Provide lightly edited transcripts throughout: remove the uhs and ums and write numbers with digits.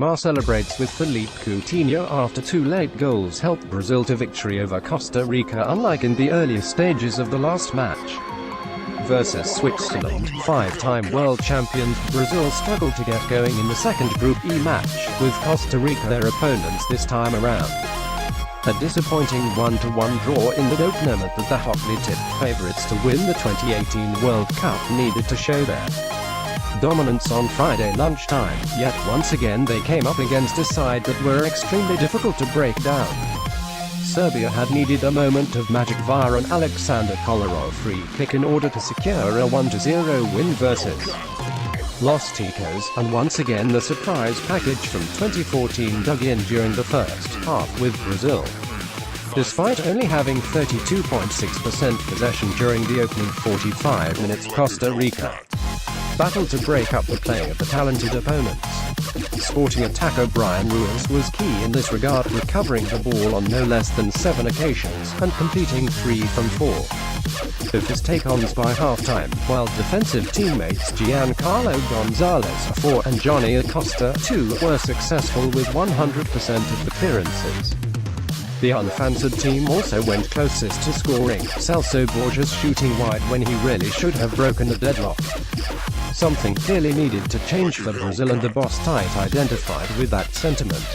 Neymar celebrates with Philippe Coutinho after two late goals helped Brazil to victory over Costa Rica, unlike in the earlier stages of the last match. Versus Switzerland, five-time world champions, Brazil struggled to get going in the second Group E match, with Costa Rica their opponents this time around. A disappointing 1-1 draw in the opener meant that the hotly tipped favourites to win the 2018 World Cup needed to show their dominance on Friday lunchtime, yet once again they came up against a side that were extremely difficult to break down. Serbia had needed a moment of magic via an Alexander Kolarov free kick in order to secure a 1-0 win versus Los Ticos, and once again the surprise package from 2014 dug in during the first half with Brazil. Despite only having 32.6% possession during the opening 45 minutes, Costa Rica battled to break up the play of the talented opponents. Sporting attacker Brian Ruiz was key in this regard, recovering the ball on no less than 7 occasions, and completing 3 from 4 of his take-ons by halftime, while defensive teammates Giancarlo Gonzalez 4 and Johnny Acosta 2 were successful with 100% of the clearances. The unfancied team also went closest to scoring, Celso Borges shooting wide when he really should have broken the deadlock. Something clearly needed to change for Brazil, and the boss tight identified with that sentiment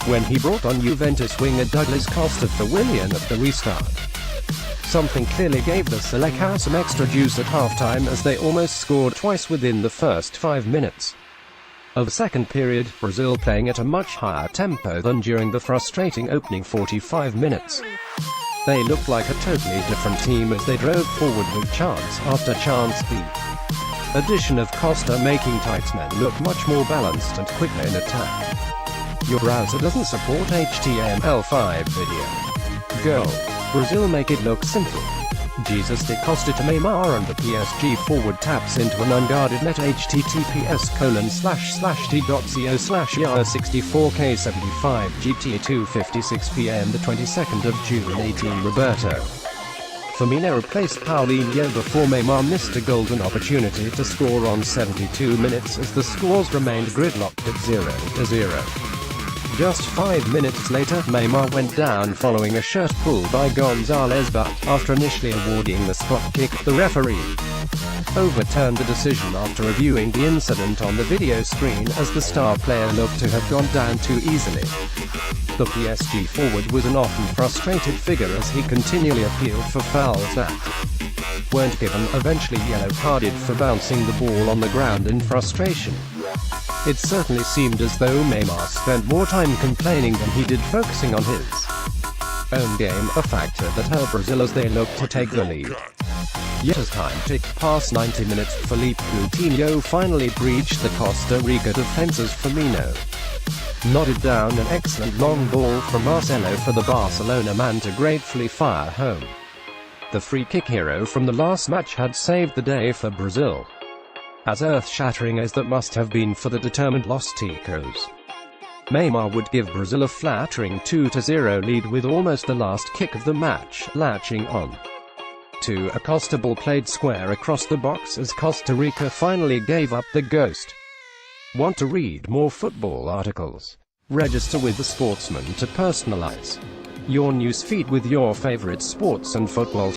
when he brought on Juventus winger Douglas Costa for Willian at the restart. Something clearly gave the Selecao some extra juice at halftime, as they almost scored twice within the first 5 minutes of the second period, Brazil playing at a much higher tempo than during the frustrating opening 45 minutes. They looked like a totally different team as they drove forward with chance after chance. The addition of Costa making tight men look much more balanced and quicker in attack. Your browser doesn't support HTML5 video. Goal. Brazil make it look simple. Jesus de Costa to Neymar, and the PSG forward taps into an unguarded net. https://t.co/ER64K75 GT 2:56 PM the 22nd of June 18. Roberto Firmino replaced Paulinho before Neymar missed a golden opportunity to score on 72 minutes as the scores remained gridlocked at 0-0. Just 5 minutes later, Neymar went down following a shirt pull by Gonzalez, but after initially awarding the spot kick, the referee overturned the decision after reviewing the incident on the video screen, as the star player looked to have gone down too easily. The PSG forward was an often frustrated figure as he continually appealed for fouls that weren't given, eventually yellow-carded for bouncing the ball on the ground in frustration. It certainly seemed as though Neymar spent more time complaining than he did focusing on his own game, a factor that hurt Brazil as they looked to take the lead. Yet as time ticked past 90 minutes, Philippe Coutinho finally breached the Costa Rica defense's Firmino nodded down an excellent long ball from Marcelo for the Barcelona man to gratefully fire home. The free-kick hero from the last match had saved the day for Brazil, as earth-shattering as that must have been for the determined Los Ticos. Neymar would give Brazil a flattering 2-0 lead with almost the last kick of the match, latching on to a Costa ball played square across the box as Costa Rica finally gave up the ghost. Want to read more football articles? Register with The Sportsman to personalize your newsfeed with your favorite sports and football